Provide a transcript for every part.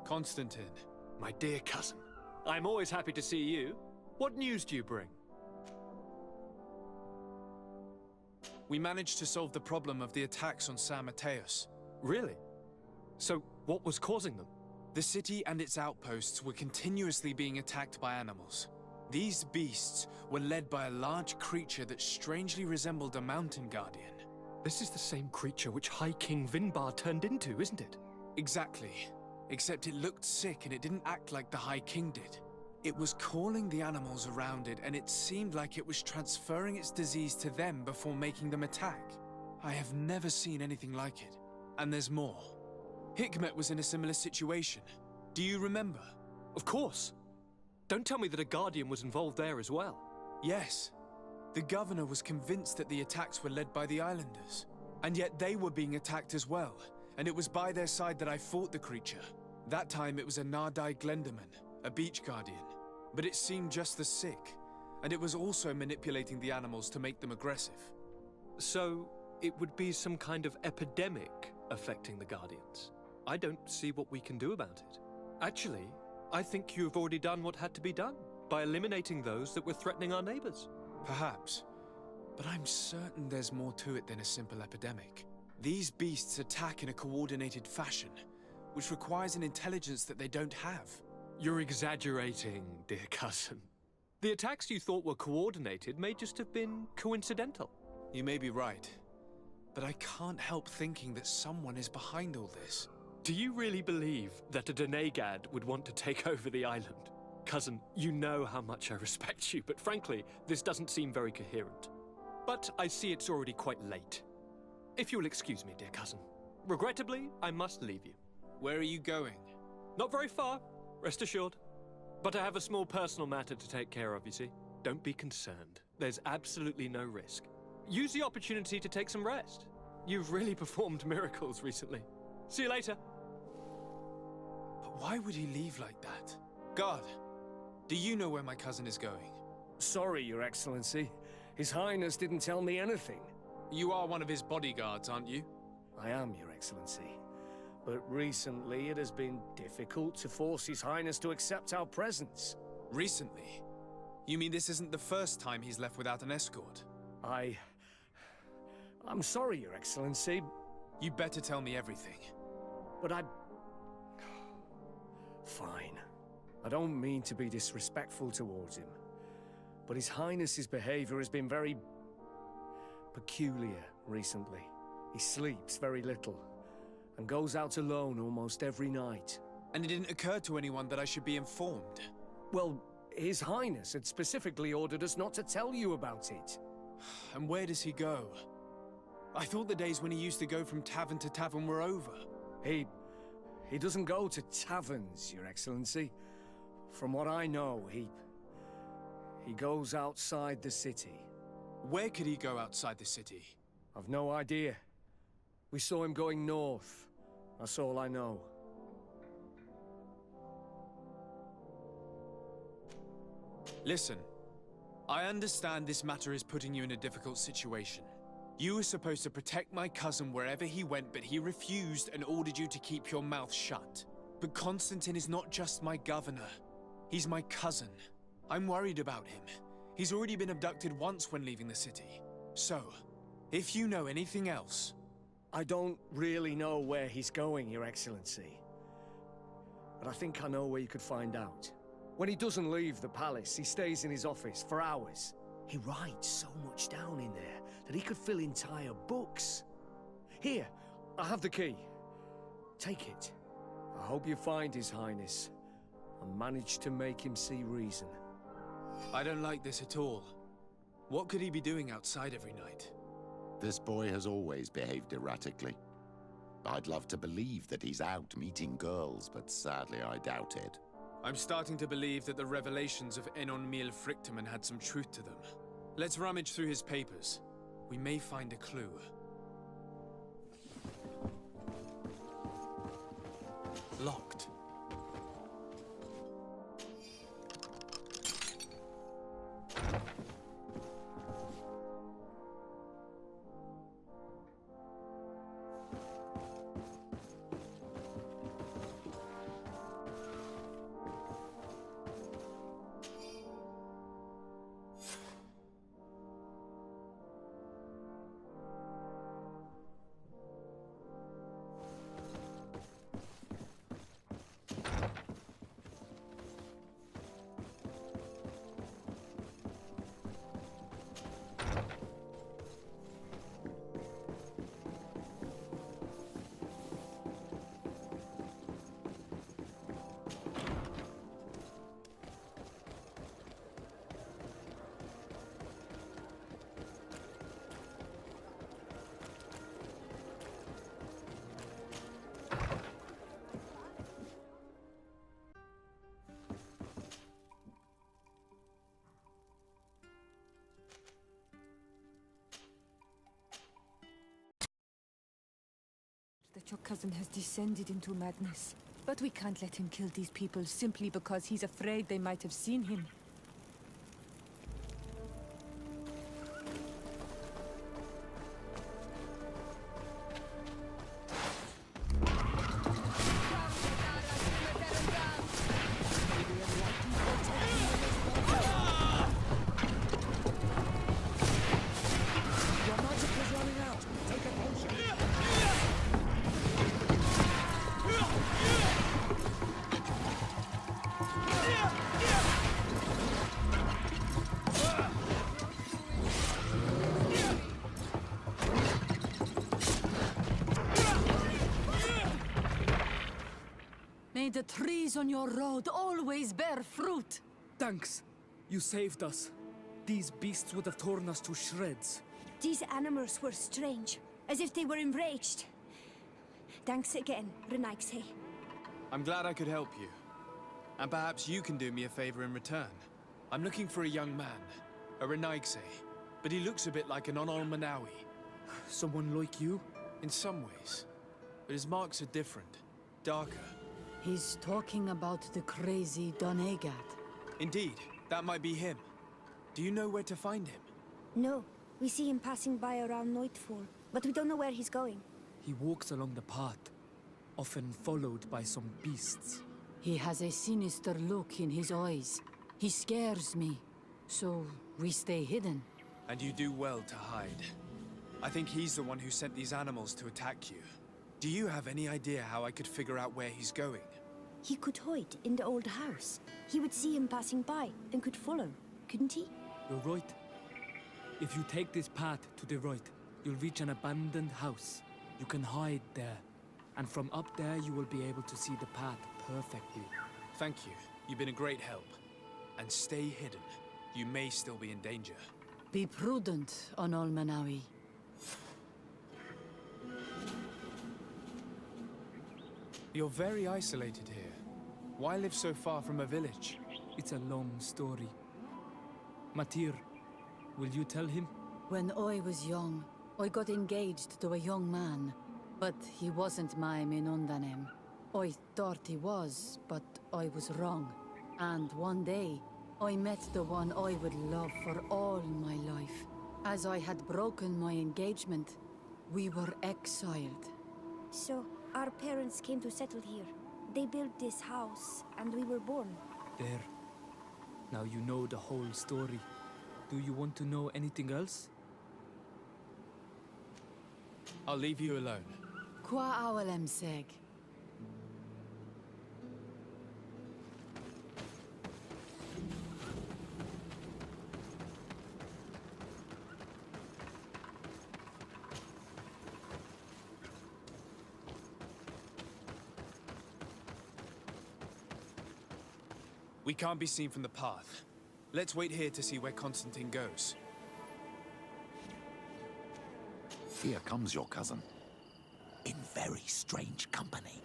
Constantine. My dear cousin, I'm always happy to see you. What news do you bring? We managed to solve the problem of the attacks on San Mateus. Really? So, what was causing them? The city and its outposts were continuously being attacked by animals. These beasts were led by a large creature that strangely resembled a mountain guardian. This is the same creature which High King Vinbar turned into, isn't it? Exactly. Except it looked sick and it didn't act like the High King did. It was calling the animals around it, and it seemed like it was transferring its disease to them before making them attack. I have never seen anything like it. And there's more. Hikmet was in a similar situation. Do you remember? Of course. Don't tell me that a guardian was involved there as well. Yes. The governor was convinced that the attacks were led by the islanders. And yet they were being attacked as well. And it was by their side that I fought the creature. That time it was a Nardai Glenderman, a beach guardian. But it seemed just as sick. And it was also manipulating the animals to make them aggressive. So, it would be some kind of epidemic affecting the Guardians. I don't see what we can do about it. Actually, I think you have already done what had to be done by eliminating those that were threatening our neighbors. Perhaps. But I'm certain there's more to it than a simple epidemic. These beasts attack in a coordinated fashion, which requires an intelligence that they don't have. You're exaggerating, dear cousin. The attacks you thought were coordinated may just have been coincidental. You may be right. But I can't help thinking that someone is behind all this. Do you really believe that a Denegad would want to take over the island? Cousin, you know how much I respect you, but frankly, this doesn't seem very coherent. But I see it's already quite late. If you'll excuse me, dear cousin. Regrettably, I must leave you. Where are you going? Not very far, rest assured. But I have a small personal matter to take care of, you see. Don't be concerned. There's absolutely no risk. Use the opportunity to take some rest. You've really performed miracles recently. See you later. But why would he leave like that? Guard, do you know where my cousin is going? Sorry, Your Excellency. His Highness didn't tell me anything. You are one of his bodyguards, aren't you? I am, Your Excellency. But recently it has been difficult to force His Highness to accept our presence. Recently? You mean this isn't the first time he's left without an escort? I'm sorry, Your Excellency. You better tell me everything. But Fine. I don't mean to be disrespectful towards him. But His Highness's behavior has been very peculiar recently. He sleeps very little and goes out alone almost every night. And it didn't occur to anyone that I should be informed? Well, His Highness had specifically ordered us not to tell you about it. And where does he go? I thought the days when he used to go from tavern to tavern were over. He doesn't go to taverns, Your Excellency. From what I know, he goes outside the city. Where could he go outside the city? I've no idea. We saw him going north. That's all I know. Listen, I understand this matter is putting you in a difficult situation. You were supposed to protect my cousin wherever he went, but he refused and ordered you to keep your mouth shut. But Constantine is not just my governor. He's my cousin. I'm worried about him. He's already been abducted once when leaving the city. So, if you know anything else... I don't really know where he's going, Your Excellency. But I think I know where you could find out. When he doesn't leave the palace, he stays in his office for hours. He writes so much down in there that he could fill entire books. Here, I have the key. Take it. I hope you find His Highness and manage to make him see reason. I don't like this at all. What could he be doing outside every night? This boy has always behaved erratically. I'd love to believe that he's out meeting girls, but sadly I doubt it. I'm starting to believe that the revelations of Enon Mil Frictamen had some truth to them. Let's rummage through his papers. We may find a clue. Locked. that your cousin has descended into madness. But we can't let him kill these people simply because he's afraid they might have seen him. Your magic is running out. Take a potion. May the trees on your road always bear fruit. Thanks. You saved us. These beasts would have torn us to shreds. These animals were strange, as if they were enraged. Thanks again, Renaigse. I'm glad I could help you. And perhaps you can do me a favor in return. I'm looking for a young man, a Renaigse, but he looks a bit like an Onol Manawi. Someone like you? In some ways. But his marks are different, darker. He's talking about the crazy Donegad. Indeed, that might be him. Do you know where to find him? No, we see him passing by around nightfall, but we don't know where he's going. He walks along the path, often followed by some beasts. He has a sinister look in his eyes. He scares me, so we stay hidden. And you do well to hide. I think he's the one who sent these animals to attack you. Do you have any idea how I could figure out where he's going? He could hide in the old house. He would see him passing by and could follow, couldn't he? You're right. If you take this path to the right, you'll reach an abandoned house. You can hide there. And from up there, you will be able to see the path perfectly. Thank you. You've been a great help. And stay hidden. You may still be in danger. Be prudent, Onol Manawi. You're very isolated here. Why live so far from a village? It's a long story. Matir, will you tell him? When I was young, I got engaged to a young man. But he wasn't my Minundanem. I thought he was, but I was wrong. And one day, I met the one I would love for all my life. As I had broken my engagement, we were exiled. So, our parents came to settle here. They built this house, and we were born. There. Now you know the whole story. Do you want to know anything else? I'll leave you alone. Qua awalem seg. We can't be seen from the path. Let's wait here to see where Constantine goes. Here comes your cousin. In very strange company.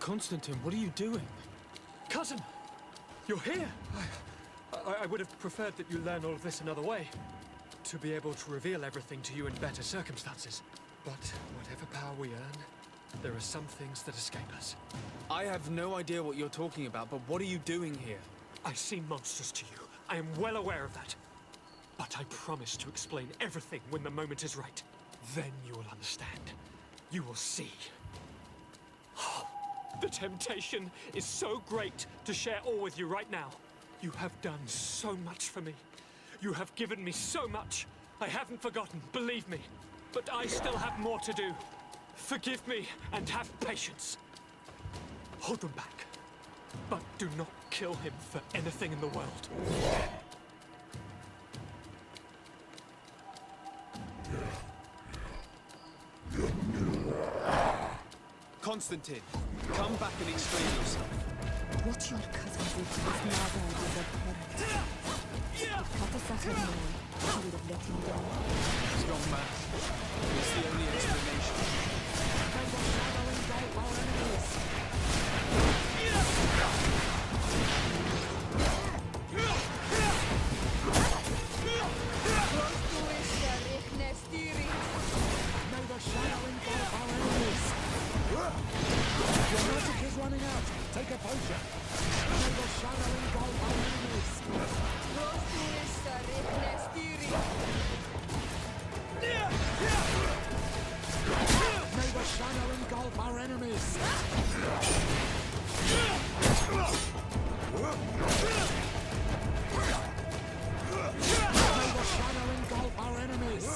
Constantine, what are you doing? Cousin! You're here! I would have preferred that you learn all of this another way. To be able to reveal everything to you in better circumstances. But whatever power we earn, there are some things that escape us. I have no idea what you're talking about, but what are you doing here? I seem monstrous to you. I am well aware of that. But I promise to explain everything when the moment is right. Then you will understand. You will see. The temptation is so great to share all with you right now. You have done so much for me. You have given me so much. I haven't forgotten, believe me. But I still have more to do. Forgive me and have patience. Hold them back. But do not kill him for anything in the world. Constantine, come back and explain yourself. What your cousin did to his mother is abhorrent. If Katasaka knew, he would have let him go. Strong man. It's the only explanation. May the shadow engulf our enemies. May the shadow engulf our enemies. Your magic is running out. Take a potion. May the shadow engulf our enemies. May the shadow engulf our enemies. May the shadow engulf our enemies.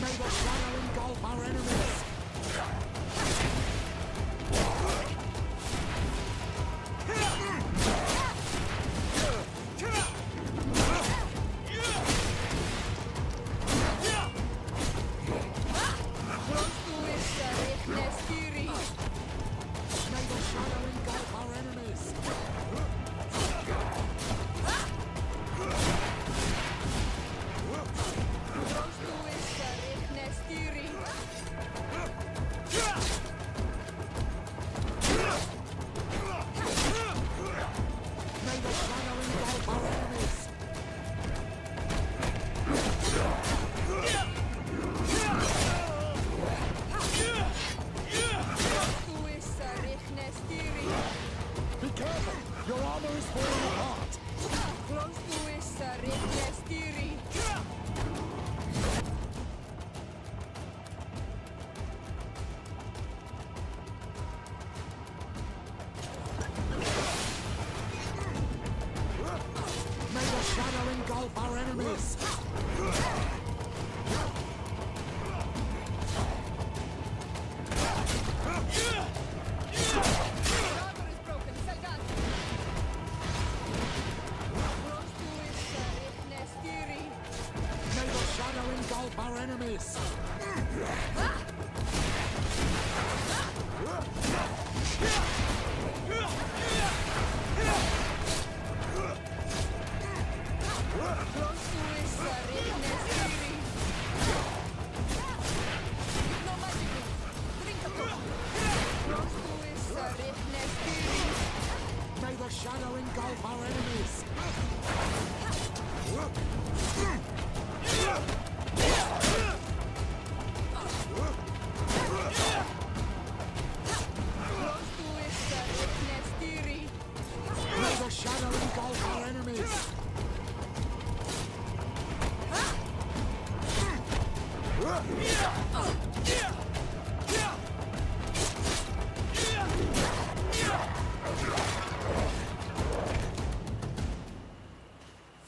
May the shadow engulf our enemies. May the shadow engulf our enemies. May the shadow engulf our enemies. Be careful! Your armor is falling apart! May the shadow engulf our enemies! May the shadow engulf our enemies! May the shadow engulf our enemies! May the shadow engulf our enemies!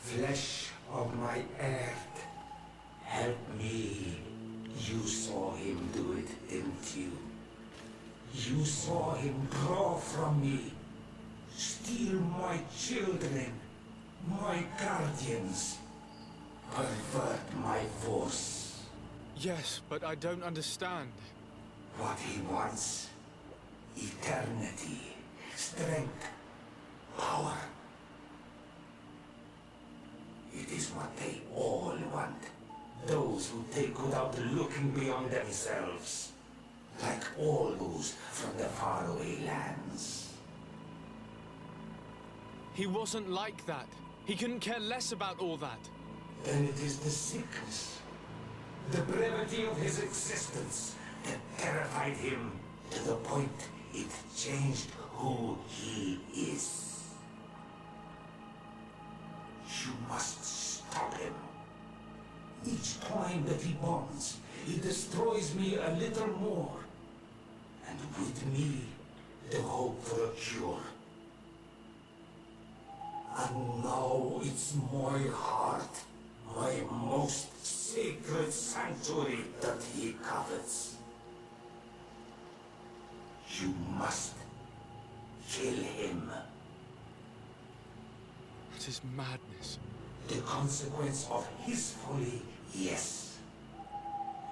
Flesh of my earth, help me. You saw him do it, didn't you? You saw him draw from me, steal my children, my guardians, pervert my force. Yes, but I don't understand. What he wants, eternity, strength, Power. It is what they all want. Those who take without looking beyond themselves. Like all those from the faraway lands. He wasn't like that. He couldn't care less about all that. Then it is the sickness, the brevity of his existence that terrified him to the point it changed who he is. You must stop him. Each time that he bonds, he destroys me a little more. And with me, the hope for a cure. And now it's my heart, my most sacred sanctuary that he covets. You must kill him. It is madness. The consequence of his folly, yes.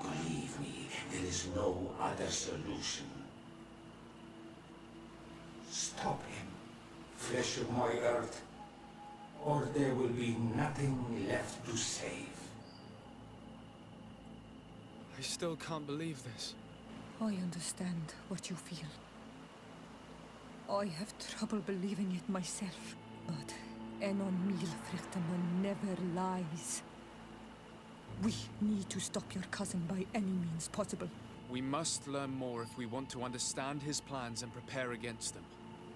Believe me, there is no other solution. Stop him, flesh of my earth, or there will be nothing left to save. I still can't believe this. I understand what you feel. I have trouble believing it myself. But Enon Milfrichteman never lies. We need to stop your cousin by any means possible. We must learn more if we want to understand his plans and prepare against them.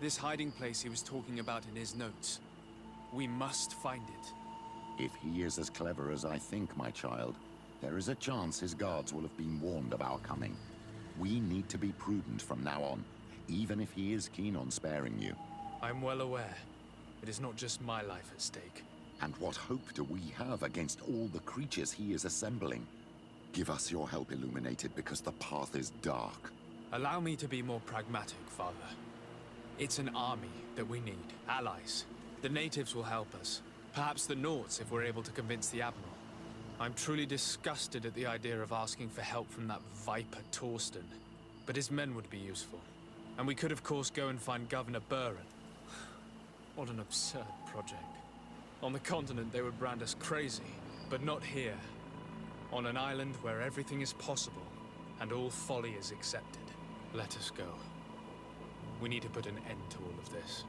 This hiding place he was talking about in his notes. We must find it. If he is as clever as I think, my child, there is a chance his guards will have been warned of our coming. We need to be prudent from now on, even if he is keen on sparing you. I'm well aware. It is not just my life at stake. And what hope do we have against all the creatures he is assembling? Give us your help, Illuminated, because the path is dark. Allow me to be more pragmatic, Father. It's an army that we need, allies. The natives will help us. Perhaps the Nauts if we're able to convince the Admiral. I'm truly disgusted at the idea of asking for help from that viper Torsten. But his men would be useful. And we could of course go and find Governor Burren. What an absurd project. On the continent they would brand us crazy, but not here. On an island where everything is possible, and all folly is accepted. Let us go. We need to put an end to all of this.